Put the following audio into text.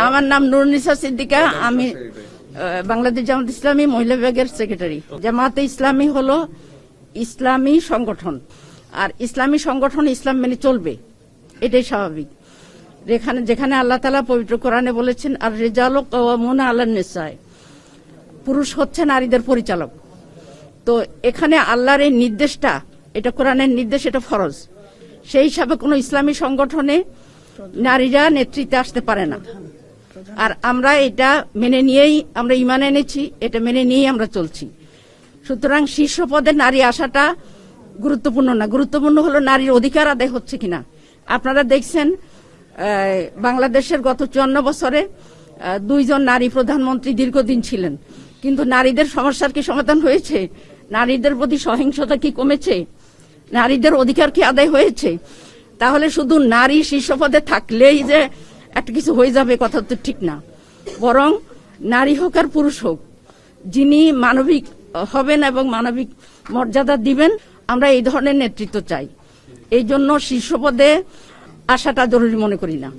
আমার নাম নুরুন্নিসা সিদ্দিকা। আমি বাংলাদেশ জামাত ইসলামী মহিলা বিভাগের সেক্রেটারি। জামাতে ইসলামী হলো ইসলামী সংগঠন, আর ইসলামী সংগঠন ইসলাম মেনে চলবে, এটাই স্বাভাবিক। যেখানে আল্লাহ তাআলা পবিত্র কোরআনে বলেছেন, আর রিজালু কাওয়ামুনা আলান নিসায়, পুরুষ হচ্ছে নারীদের পরিচালক। তো এখানে আল্লাহর এই নির্দেশটা, এটা কোরআনের নির্দেশ, এটা ফরজ। সেই হিসাবে কোনো ইসলামী সংগঠনে নারীরা নেতৃত্বে আসতে পারে না। আর আমরা এটা মেনে নিয়েই আমরা ঈমান এনেছি, এটা মেনে নিয়েই আমরা চলছি। সুতরাং শীর্ষ পদে নারী আসাটা গুরুত্বপূর্ণ না, গুরুত্বপূর্ণ হলো নারীর অধিকার আদায় হচ্ছে কিনা। আপনারা দেখছেন বাংলাদেশের গত 54 বছরে 2 জন নারী প্রধানমন্ত্রী দীর্ঘদিন ছিলেন, কিন্তু নারীদের সমস্যার কি সমাধান হয়েছে? নারীদের প্রতি সহিংসতা কি কমেছে? নারীদের অধিকার কি আদায় হয়েছে? তাহলে শুধু নারী শীর্ষ পদে থাকলেই যে একটা কিছু হয়ে যাবে, কথা তো ঠিক না। বরং নারী হোক আর পুরুষ হোক, যিনি মানবিক হবেন এবং মানবিক মর্যাদা দিবেন, আমরা এই ধরনের নেতৃত্ব চাই। এই জন্য শীর্ষ পদে আসাটা জরুরি মনে করি না।